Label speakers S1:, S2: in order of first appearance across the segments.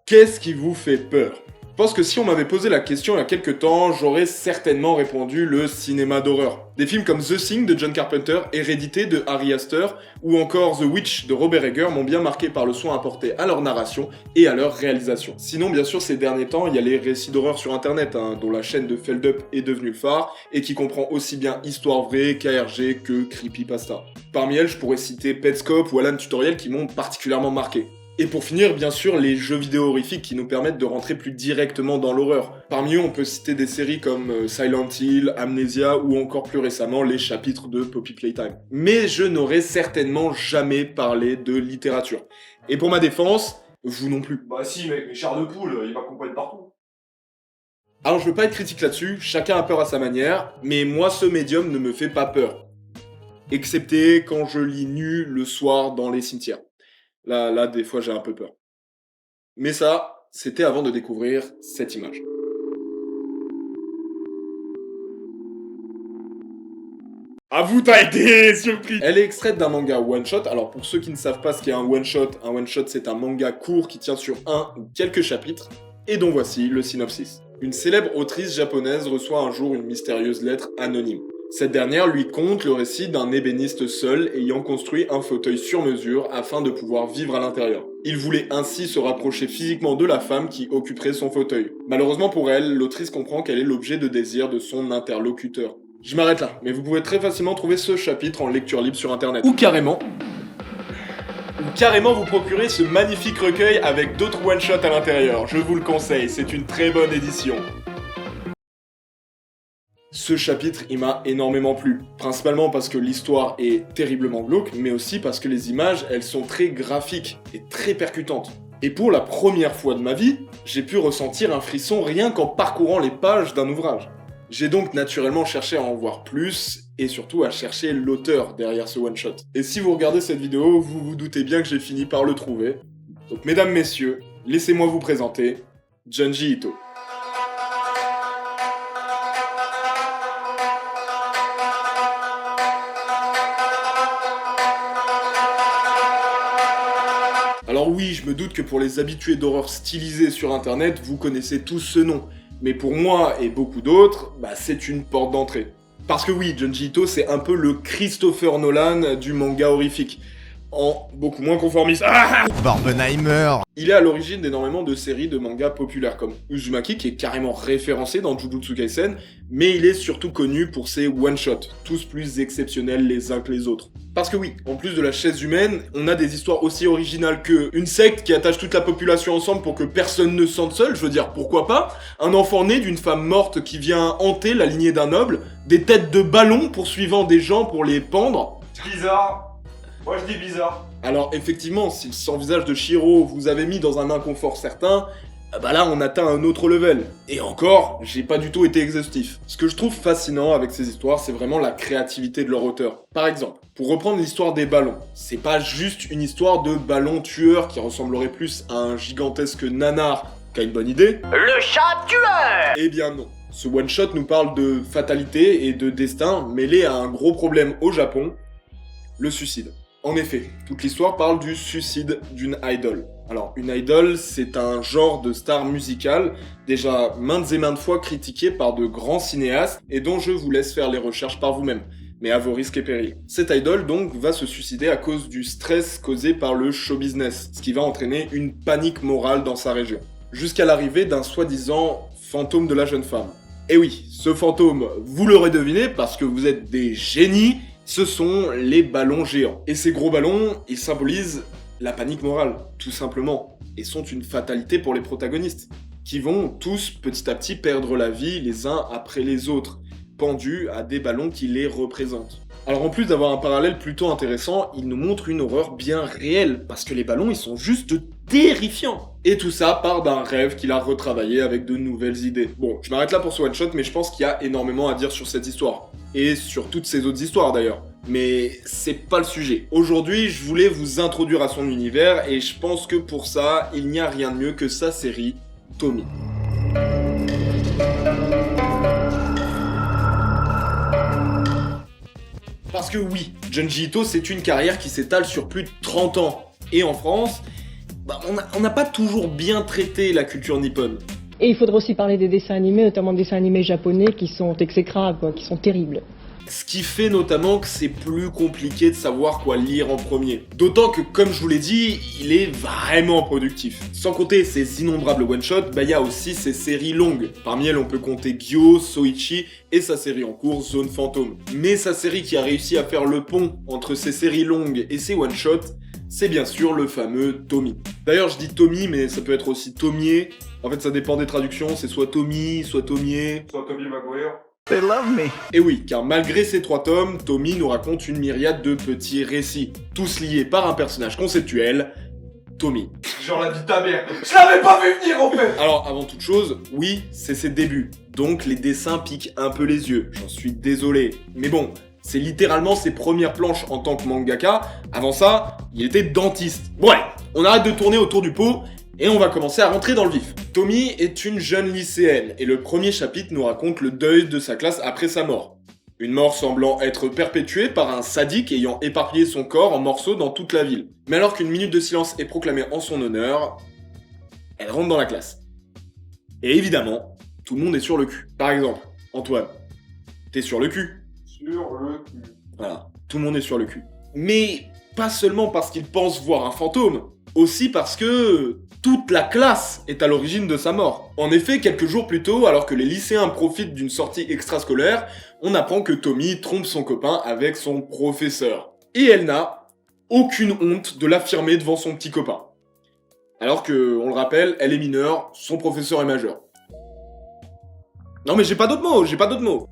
S1: Qu'est-ce qui vous fait peur? Je pense que si on m'avait posé la question il y a quelques temps, j'aurais certainement répondu le cinéma d'horreur. Des films comme The Thing de John Carpenter, Hérédité de Ari Aster, ou encore The Witch de Robert Eggers m'ont bien marqué par le soin apporté à leur narration et à leur réalisation. Sinon, bien sûr, ces derniers temps, il y a les récits d'horreur sur internet, dont la chaîne de Feldup est devenue le phare, et qui comprend aussi bien Histoire Vraie, KRG que Creepypasta. Parmi elles, je pourrais citer Petscope ou Alan Tutorial qui m'ont particulièrement marqué. Et pour finir, bien sûr, les jeux vidéo horrifiques qui nous permettent de rentrer plus directement dans l'horreur. Parmi eux, on peut citer des séries comme Silent Hill, Amnesia ou encore plus récemment les chapitres de Poppy Playtime. Mais je n'aurais certainement jamais parlé de littérature. Et pour ma défense, vous non plus.
S2: Bah si mec, mais Charles de Poule, il va comprendre partout.
S1: Alors je veux pas être critique là-dessus, chacun a peur à sa manière, mais moi ce médium ne me fait pas peur. Excepté quand je lis nu le soir dans les cimetières. Là, des fois, j'ai un peu peur. Mais ça, c'était avant de découvrir cette image. Ah vous, t'as été surpris! Elle est extraite d'un manga one-shot. Alors, pour ceux qui ne savent pas ce qu'est un one-shot, c'est un manga court qui tient sur un ou quelques chapitres. Et dont voici le synopsis. Une célèbre autrice japonaise reçoit un jour une mystérieuse lettre anonyme. Cette dernière lui conte le récit d'un ébéniste seul ayant construit un fauteuil sur mesure afin de pouvoir vivre à l'intérieur. Il voulait ainsi se rapprocher physiquement de la femme qui occuperait son fauteuil. Malheureusement pour elle, l'autrice comprend qu'elle est l'objet de désir de son interlocuteur. Je m'arrête là, mais vous pouvez très facilement trouver ce chapitre en lecture libre sur internet. Ou carrément vous procurer ce magnifique recueil avec d'autres one-shots à l'intérieur. Je vous le conseille, c'est une très bonne édition. Ce chapitre, il m'a énormément plu. Principalement parce que l'histoire est terriblement glauque, mais aussi parce que les images, elles sont très graphiques et très percutantes. Et pour la première fois de ma vie, j'ai pu ressentir un frisson rien qu'en parcourant les pages d'un ouvrage. J'ai donc naturellement cherché à en voir plus, et surtout à chercher l'auteur derrière ce one-shot. Et si vous regardez cette vidéo, vous vous doutez bien que j'ai fini par le trouver. Donc mesdames, messieurs, laissez-moi vous présenter Junji Ito. Alors oui, je me doute que pour les habitués d'horreur stylisée sur internet, vous connaissez tous ce nom. Mais pour moi et beaucoup d'autres, c'est une porte d'entrée. Parce que oui, Junji Ito, c'est un peu le Christopher Nolan du manga horrifique. En beaucoup moins conformiste.
S3: Barbenheimer.
S1: Il est à l'origine d'énormément de séries de mangas populaires comme Uzumaki, qui est carrément référencé dans Jujutsu Kaisen, mais il est surtout connu pour ses one-shots, tous plus exceptionnels les uns que les autres. Parce que oui, en plus de la chaise humaine, on a des histoires aussi originales que une secte qui attache toute la population ensemble pour que personne ne se sente seul, je veux dire, pourquoi pas, un enfant né d'une femme morte qui vient hanter la lignée d'un noble, des têtes de ballons poursuivant des gens pour les pendre.
S2: Bizarre. Moi je dis bizarre.
S1: Alors effectivement, si le sans-visage de Shiro vous avait mis dans un inconfort certain, là on atteint un autre level. Et encore, j'ai pas du tout été exhaustif. Ce que je trouve fascinant avec ces histoires, c'est vraiment la créativité de leur auteur. Par exemple, pour reprendre l'histoire des ballons, c'est pas juste une histoire de ballon tueur qui ressemblerait plus à un gigantesque nanar qu'à une bonne idée.
S4: Le chat tueur!
S1: Eh bien non. Ce one-shot nous parle de fatalité et de destin mêlés à un gros problème au Japon, le suicide. En effet, toute l'histoire parle du suicide d'une idol. Alors, une idol, c'est un genre de star musicale, déjà maintes et maintes fois critiqué par de grands cinéastes, et dont je vous laisse faire les recherches par vous-même, mais à vos risques et périls. Cette idol, donc, va se suicider à cause du stress causé par le show business, ce qui va entraîner une panique morale dans sa région. Jusqu'à l'arrivée d'un soi-disant fantôme de la jeune femme. Et oui, ce fantôme, vous l'aurez deviné, parce que vous êtes des génies, ce sont les ballons géants. Et ces gros ballons, ils symbolisent la panique morale, tout simplement, et sont une fatalité pour les protagonistes, qui vont tous petit à petit perdre la vie les uns après les autres, pendus à des ballons qui les représentent. Alors en plus d'avoir un parallèle plutôt intéressant, il nous montre une horreur bien réelle, parce que les ballons ils sont juste terrifiants. Et tout ça part d'un rêve qu'il a retravaillé avec de nouvelles idées. Bon, je m'arrête là pour ce one-shot, mais je pense qu'il y a énormément à dire sur cette histoire. Et sur toutes ces autres histoires d'ailleurs. Mais c'est pas le sujet. Aujourd'hui, je voulais vous introduire à son univers, et je pense que pour ça, il n'y a rien de mieux que sa série, Tomie. Parce que oui, Junji Ito, c'est une carrière qui s'étale sur plus de 30 ans. Et en France, on n'a pas toujours bien traité la culture nippone.
S5: Et il faudrait aussi parler des dessins animés, notamment des dessins animés japonais qui sont exécrables, quoi, qui sont terribles.
S1: Ce qui fait notamment que c'est plus compliqué de savoir quoi lire en premier. D'autant que, comme je vous l'ai dit, il est vraiment productif. Sans compter ses innombrables one-shots, il y a aussi ses séries longues. Parmi elles, on peut compter Gyo, Soichi et sa série en cours, Zone Fantôme. Mais sa série qui a réussi à faire le pont entre ses séries longues et ses one-shots, c'est bien sûr le fameux Tommy. D'ailleurs, je dis Tommy, mais ça peut être aussi Tomier. En fait, ça dépend des traductions, c'est soit Tommy, soit Tomier.
S2: Soit Tommy Maguire.
S3: They love me.
S1: Et oui, car malgré ces 3 tomes, Tommy nous raconte une myriade de petits récits, tous liés par un personnage conceptuel, Tommy.
S2: Genre la vie de ta mère. Je l'avais pas vu venir en fait.
S1: Alors, avant toute chose, oui, c'est ses débuts, donc les dessins piquent un peu les yeux, j'en suis désolé. Mais bon, c'est littéralement ses premières planches en tant que mangaka, avant ça, il était dentiste. Bon allez, on arrête de tourner autour du pot, et on va commencer à rentrer dans le vif. Tommy est une jeune lycéenne, et le premier chapitre nous raconte le deuil de sa classe après sa mort. Une mort semblant être perpétuée par un sadique ayant éparpillé son corps en morceaux dans toute la ville. Mais alors qu'une minute de silence est proclamée en son honneur, elle rentre dans la classe. Et évidemment, tout le monde est sur le cul. Par exemple, Antoine, t'es sur le cul.
S2: Sur le cul.
S1: Voilà, tout le monde est sur le cul. Mais pas seulement parce qu'il pense voir un fantôme, aussi parce que toute la classe est à l'origine de sa mort. En effet, quelques jours plus tôt, alors que les lycéens profitent d'une sortie extrascolaire, on apprend que Tommy trompe son copain avec son professeur. Et elle n'a aucune honte de l'affirmer devant son petit copain. Alors que, on le rappelle, elle est mineure, son professeur est majeur. Non mais j'ai pas d'autres mots.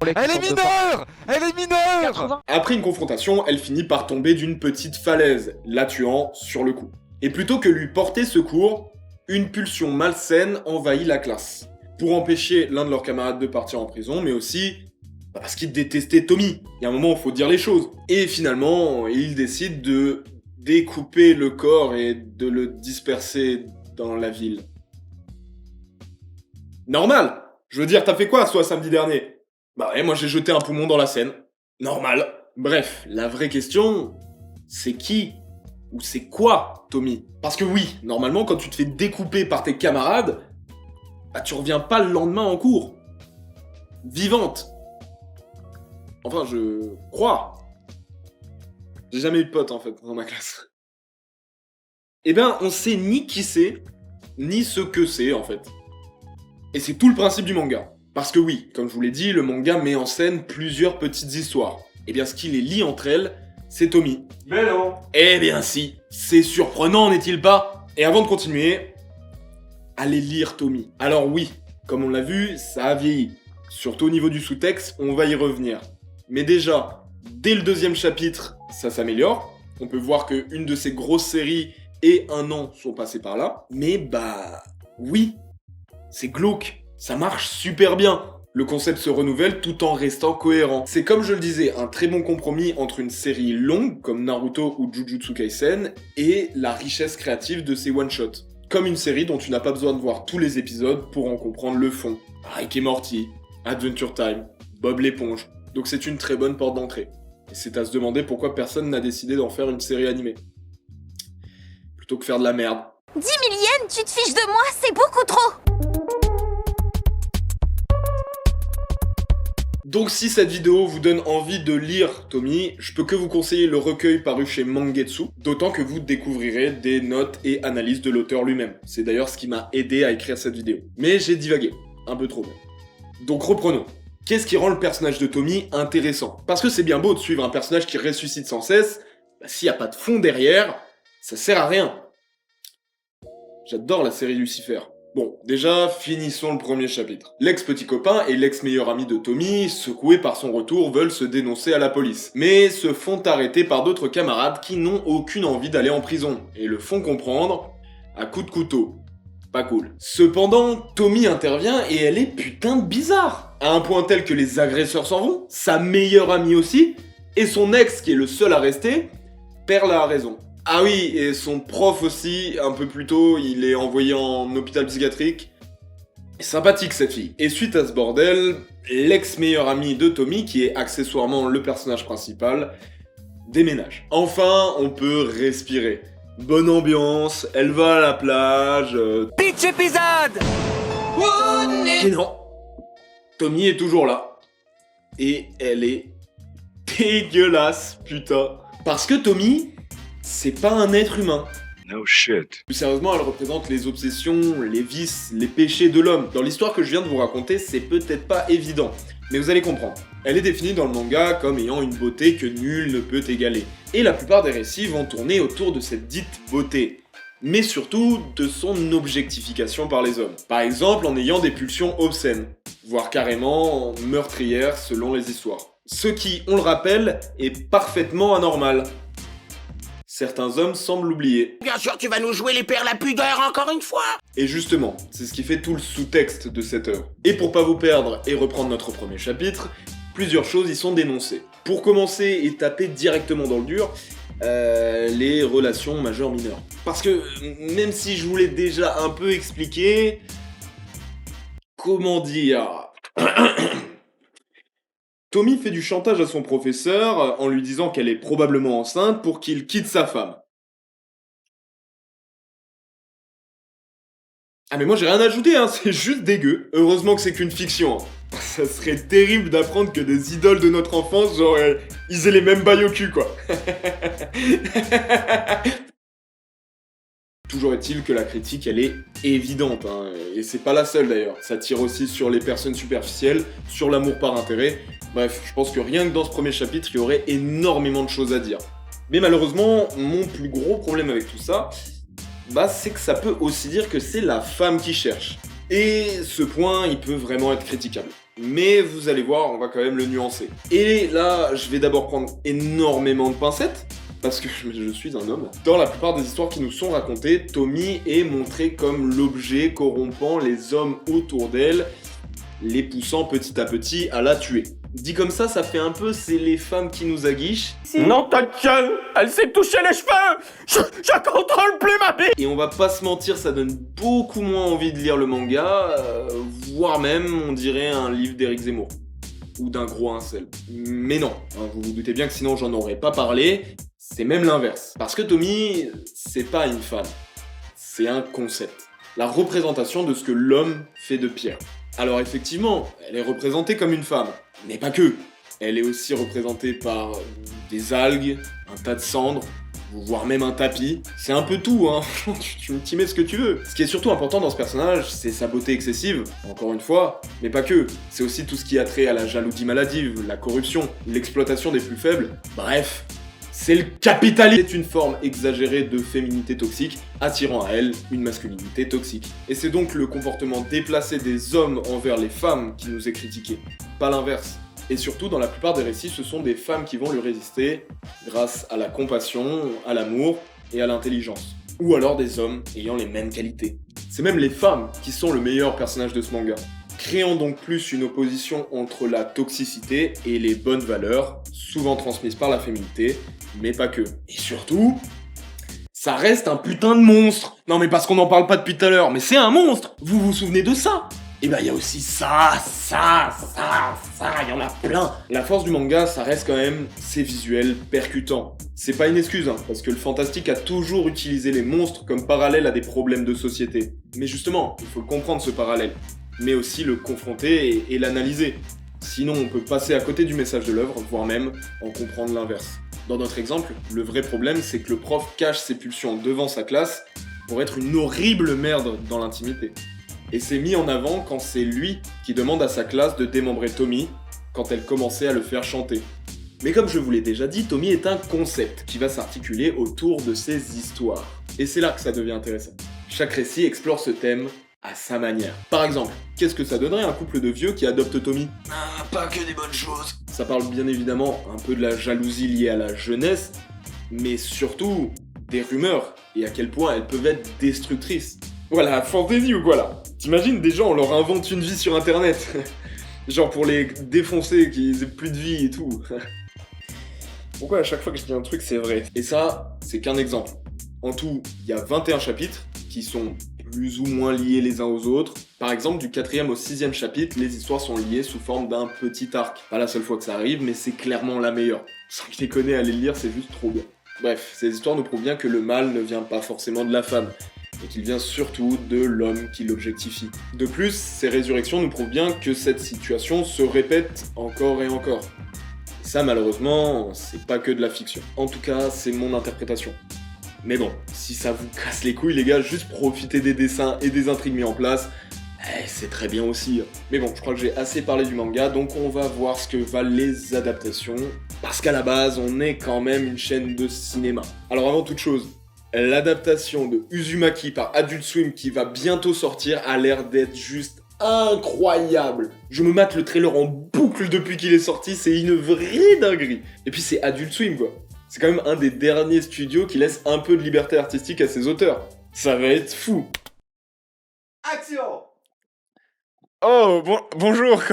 S3: Elle est mineure. Elle est mineure.
S1: Après une confrontation, elle finit par tomber d'une petite falaise, la tuant sur le coup. Et plutôt que lui porter secours, une pulsion malsaine envahit la classe. Pour empêcher l'un de leurs camarades de partir en prison, mais aussi parce qu'il détestait Tommy. Il y a un moment où il faut dire les choses. Et finalement, il décide de découper le corps et de le disperser dans la ville. Normal. Je veux dire, t'as fait quoi, toi, samedi dernier? Bah ouais, moi j'ai jeté un poumon dans la Seine. Normal. Bref, la vraie question, c'est qui ou c'est quoi Tommy? Parce que oui, normalement, quand tu te fais découper par tes camarades, tu reviens pas le lendemain en cours. Vivante. Enfin, je crois. J'ai jamais eu de pote, en fait, dans ma classe. Eh ben, on sait ni qui c'est, ni ce que c'est, en fait. Et c'est tout le principe du manga. Parce que oui, comme je vous l'ai dit, le manga met en scène plusieurs petites histoires. Et bien, ce qui les lie entre elles, c'est Tommy.
S2: Mais non.
S1: Eh bien si, c'est surprenant, n'est-il pas? Et avant de continuer, allez lire Tommy. Alors oui, comme on l'a vu, ça a vieilli. Surtout au niveau du sous-texte, on va y revenir. Mais déjà, dès le 2e chapitre, ça s'améliore. On peut voir qu'une de ces grosses séries et un an sont passés par là. Mais oui, c'est glauque. Ça marche super bien. Le concept se renouvelle tout en restant cohérent. C'est comme je le disais, un très bon compromis entre une série longue, comme Naruto ou Jujutsu Kaisen, et la richesse créative de ses one-shots. Comme une série dont tu n'as pas besoin de voir tous les épisodes pour en comprendre le fond. Rick et Morty, Adventure Time, Bob l'éponge. Donc c'est une très bonne porte d'entrée. Et c'est à se demander pourquoi personne n'a décidé d'en faire une série animée. Plutôt que faire de la merde.
S6: 10 000 yens, tu te fiches de moi, c'est beaucoup trop.
S1: Donc si cette vidéo vous donne envie de lire Tommy, je peux que vous conseiller le recueil paru chez Mangetsu, d'autant que vous découvrirez des notes et analyses de l'auteur lui-même. C'est d'ailleurs ce qui m'a aidé à écrire cette vidéo. Mais j'ai divagué, un peu trop même. Donc reprenons. Qu'est-ce qui rend le personnage de Tommy intéressant? Parce que c'est bien beau de suivre un personnage qui ressuscite sans cesse, s'il n'y a pas de fond derrière, ça sert à rien. J'adore la série Lucifer. Bon, déjà, finissons le premier chapitre. L'ex-petit copain et l'ex-meilleur ami de Tommy, secoués par son retour, veulent se dénoncer à la police. Mais se font arrêter par d'autres camarades qui n'ont aucune envie d'aller en prison, et le font comprendre à coups de couteau. Pas cool. Cependant, Tommy intervient et elle est putain de bizarre. À un point tel que les agresseurs s'en vont, sa meilleure amie aussi, et son ex, qui est le seul à rester, perd la raison. Ah oui, et son prof aussi, un peu plus tôt, il est envoyé en hôpital psychiatrique. Sympathique cette fille. Et suite à ce bordel, l'ex-meilleur ami de Tommy, qui est accessoirement le personnage principal, déménage. Enfin, on peut respirer. bonne ambiance, elle va à la plage...
S3: Pitch épisode.
S1: Et non, Tommy est toujours là. Et elle est dégueulasse, putain. Parce que Tommy, c'est pas un être humain.
S7: No shit.
S1: Plus sérieusement, elle représente les obsessions, les vices, les péchés de l'homme. Dans l'histoire que je viens de vous raconter, c'est peut-être pas évident, mais vous allez comprendre. Elle est définie dans le manga comme ayant une beauté que nul ne peut égaler. Et la plupart des récits vont tourner autour de cette dite beauté. Mais surtout de son objectification par les hommes. Par exemple en ayant des pulsions obscènes, voire carrément meurtrières selon les histoires. Ce qui, on le rappelle, est parfaitement anormal. Certains hommes semblent l'oublier.
S4: Bien sûr, tu vas nous jouer les pères la pudeur encore une fois.
S1: Et justement, c'est ce qui fait tout le sous-texte de cette œuvre. Et pour pas vous perdre et reprendre notre premier chapitre, plusieurs choses y sont dénoncées. Pour commencer et taper directement dans le dur, les relations majeures-mineures. Parce que, même si je vous l'ai déjà un peu expliqué... Comment dire... Tommy fait du chantage à son professeur en lui disant qu'elle est probablement enceinte pour qu'il quitte sa femme. Ah mais moi j'ai rien ajouté, hein, c'est juste dégueu. Heureusement que c'est qu'une fiction. Hein. Ça serait terrible d'apprendre que des idoles de notre enfance, genre, ils aient les mêmes bails au cul, quoi. Toujours est-il que la critique, elle est évidente, hein, et c'est pas la seule d'ailleurs. Ça tire aussi sur les personnes superficielles, sur l'amour par intérêt. Bref, je pense que rien que dans ce premier chapitre, il y aurait énormément de choses à dire. Mais malheureusement, mon plus gros problème avec tout ça, c'est que ça peut aussi dire que c'est la femme qui cherche. Et ce point, il peut vraiment être critiquable. Mais vous allez voir, on va quand même le nuancer. Et là, je vais d'abord prendre énormément de pincettes, parce que je suis un homme. Dans la plupart des histoires qui nous sont racontées, Tommy est montré comme l'objet corrompant les hommes autour d'elle, les poussant petit à petit à la tuer. Dit comme ça fait un peu c'est les femmes qui nous aguichent.
S4: Non, ta gueule, elle s'est touchée les cheveux. Je contrôle plus ma vie.
S1: Et on va pas se mentir, ça donne beaucoup moins envie de lire le manga, voire même, on dirait, un livre d'Éric Zemmour. Ou d'un gros incel. Mais non, hein, vous vous doutez bien que sinon j'en aurais pas parlé, c'est même l'inverse. Parce que Tommy, c'est pas une femme, c'est un concept. La représentation de ce que l'homme fait de pierre. Alors effectivement, elle est représentée comme une femme, mais pas que. Elle est aussi représentée par des algues, un tas de cendres, voire même un tapis. C'est un peu tout, hein. Tu m'y mets ce que tu veux. Ce qui est surtout important dans ce personnage, c'est sa beauté excessive, encore une fois, mais pas que. C'est aussi tout ce qui a trait à la jalousie maladive, la corruption, l'exploitation des plus faibles. Bref, c'est le capitalisme. C'est une forme exagérée de féminité toxique, attirant à elle une masculinité toxique. Et c'est donc le comportement déplacé des hommes envers les femmes qui nous est critiqué, pas l'inverse. Et surtout, dans la plupart des récits, ce sont des femmes qui vont lui résister grâce à la compassion, à l'amour et à l'intelligence. Ou alors des hommes ayant les mêmes qualités. C'est même les femmes qui sont le meilleur personnage de ce manga, créant donc plus une opposition entre la toxicité et les bonnes valeurs, souvent transmises par la féminité, mais pas que. Et surtout, ça reste un putain de monstre. Non mais parce qu'on n'en parle pas depuis tout à l'heure, mais c'est un monstre. Vous vous souvenez de ça? Et il y a aussi ça, il y en a plein. La force du manga, ça reste quand même ses visuels percutants. C'est pas une excuse, hein, parce que le fantastique a toujours utilisé les monstres comme parallèle à des problèmes de société. Mais justement, il faut comprendre ce parallèle, mais aussi le confronter et l'analyser. Sinon, on peut passer à côté du message de l'œuvre, voire même en comprendre l'inverse. Dans notre exemple, le vrai problème, c'est que le prof cache ses pulsions devant sa classe pour être une horrible merde dans l'intimité. Et c'est mis en avant quand c'est lui qui demande à sa classe de démembrer Tommy quand elle commençait à le faire chanter. Mais comme je vous l'ai déjà dit, Tommy est un concept qui va s'articuler autour de ses histoires. Et c'est là que ça devient intéressant. Chaque récit explore ce thème à sa manière. Par exemple, qu'est-ce que ça donnerait un couple de vieux qui adopte Tommy?
S4: Pas que des bonnes choses.
S1: Ça parle bien évidemment un peu de la jalousie liée à la jeunesse, mais surtout des rumeurs et à quel point elles peuvent être destructrices. Voilà, fantaisie ou quoi là? T'imagines, des gens, on leur invente une vie sur internet. Genre pour les défoncer, qu'ils aient plus de vie et tout. Pourquoi à chaque fois que je dis un truc, c'est vrai? Et ça, c'est qu'un exemple. En tout, il y a 21 chapitres qui sont plus ou moins liés les uns aux autres. Par exemple, du 4e au 6e chapitre, les histoires sont liées sous forme d'un petit arc. Pas la seule fois que ça arrive, mais c'est clairement la meilleure. Sans déconner, aller le lire, c'est juste trop bien. Bref, ces histoires nous prouvent bien que le mal ne vient pas forcément de la femme, et qu'il vient surtout de l'homme qui l'objectifie. De plus, ces résurrections nous prouvent bien que cette situation se répète encore et encore. Et ça, malheureusement, c'est pas que de la fiction. En tout cas, c'est mon interprétation. Mais bon, si ça vous casse les couilles, les gars, juste profitez des dessins et des intrigues mis en place, c'est très bien aussi. Mais bon, je crois que j'ai assez parlé du manga, donc on va voir ce que valent les adaptations. Parce qu'à la base, on est quand même une chaîne de cinéma. Alors avant toute chose, l'adaptation de Uzumaki par Adult Swim qui va bientôt sortir a l'air d'être juste incroyable. Je me mate le trailer en boucle depuis qu'il est sorti, c'est une vraie dinguerie. Et puis c'est Adult Swim quoi. C'est quand même un des derniers studios qui laisse un peu de liberté artistique à ses auteurs. Ça va être fou.
S2: Action!
S1: Oh, bonjour,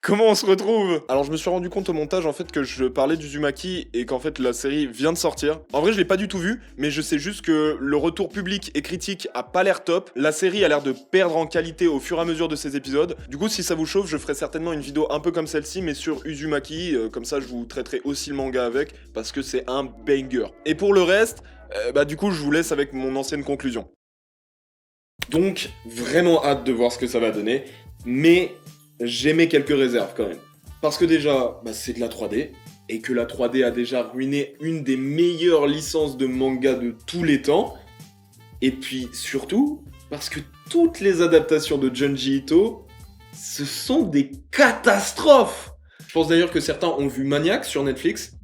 S1: comment on se retrouve? Alors je me suis rendu compte au montage en fait que je parlais d'Uzumaki et qu'en fait la série vient de sortir. En vrai je l'ai pas du tout vu, mais je sais juste que le retour public et critique a pas l'air top. La série a l'air de perdre en qualité au fur et à mesure de ses épisodes. Du coup si ça vous chauffe, je ferai certainement une vidéo un peu comme celle-ci mais sur Uzumaki, comme ça je vous traiterai aussi le manga avec, parce que c'est un banger. Et pour le reste, du coup je vous laisse avec mon ancienne conclusion. Donc vraiment hâte de voir ce que ça va donner. Mais j'émets quelques réserves quand même. Parce que déjà, c'est de la 3D, et que la 3D a déjà ruiné une des meilleures licences de manga de tous les temps. Et puis surtout, parce que toutes les adaptations de Junji Ito, ce sont des catastrophes. Je pense d'ailleurs que certains ont vu Maniac sur Netflix.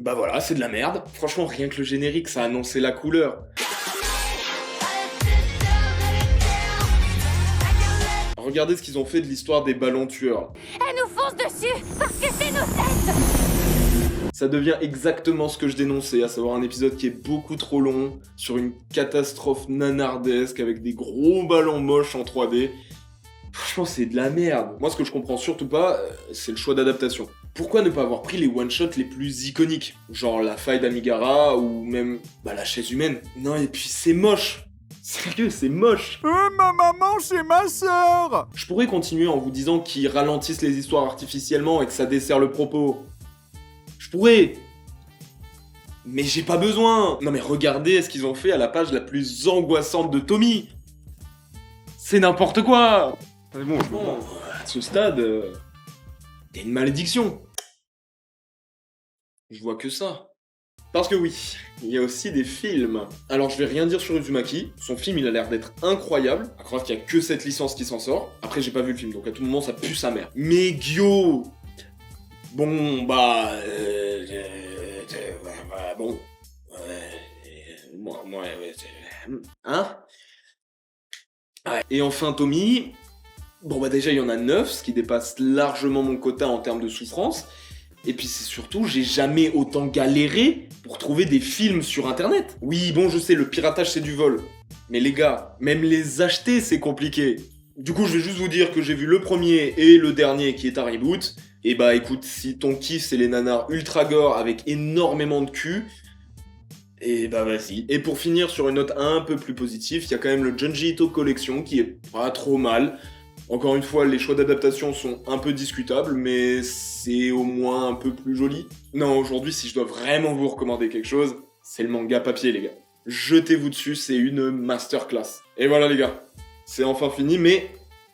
S1: Bah voilà, c'est de la merde. Franchement, rien que le générique, ça annonçait la couleur. Regardez ce qu'ils ont fait de l'histoire des ballons tueurs.
S6: Elle nous fonce dessus parce que c'est nos têtes.
S1: Ça devient exactement ce que je dénonçais, à savoir un épisode qui est beaucoup trop long, sur une catastrophe nanardesque, avec des gros ballons moches en 3D. Franchement, c'est de la merde. Moi, ce que je comprends surtout pas, c'est le choix d'adaptation. Pourquoi ne pas avoir pris les one-shots les plus iconiques? Genre la faille d'Amigara, ou même la chaise humaine. Non, et puis c'est moche. Sérieux, c'est moche.
S4: Ma maman, c'est ma sœur.
S1: Je pourrais continuer en vous disant qu'ils ralentissent les histoires artificiellement et que ça dessert le propos. Je pourrais. Mais j'ai pas besoin. Non mais regardez ce qu'ils ont fait à la page la plus angoissante de Tommy. C'est n'importe quoi. Mais bon, à ce stade, t'es une malédiction. Je vois que ça. Parce que oui, il y a aussi des films. Alors je vais rien dire sur Uzumaki, son film il a l'air d'être incroyable, à croire qu'il y a que cette licence qui s'en sort. Après j'ai pas vu le film, donc à tout moment ça pue sa mère. Mais Gyo, bon hein? Ouais. Et enfin Tommy, déjà il y en a 9, ce qui dépasse largement mon quota en termes de souffrance. Et puis c'est surtout, j'ai jamais autant galéré pour trouver des films sur internet. Oui, bon, je sais, le piratage c'est du vol. Mais les gars, même les acheter c'est compliqué. Du coup, je vais juste vous dire que j'ai vu le premier et le dernier qui est un reboot. Et écoute, si ton kiff c'est les nanars ultra gore avec énormément de cul, et vas-y. Et pour finir sur une note un peu plus positive, il y a quand même le Junji Ito Collection qui est pas trop mal. Encore une fois, les choix d'adaptation sont un peu discutables, mais c'est au moins un peu plus joli. Non, aujourd'hui, si je dois vraiment vous recommander quelque chose, c'est le manga papier, les gars. Jetez-vous dessus, c'est une masterclass. Et voilà, les gars, c'est enfin fini, mais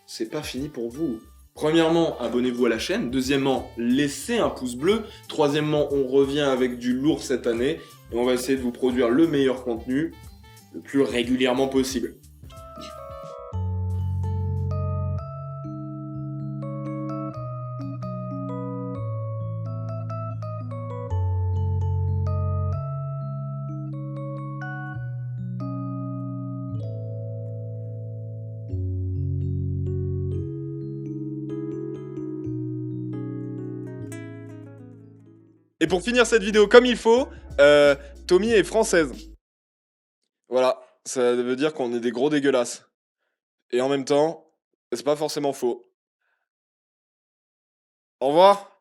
S1: c'est pas fini pour vous. Premièrement, abonnez-vous à la chaîne. Deuxièmement, laissez un pouce bleu. Troisièmement, on revient avec du lourd cette année, et on va essayer de vous produire le meilleur contenu, le plus régulièrement possible. Et pour finir cette vidéo comme il faut, Tommy est française. Voilà, ça veut dire qu'on est des gros dégueulasses. Et en même temps, c'est pas forcément faux. Au revoir.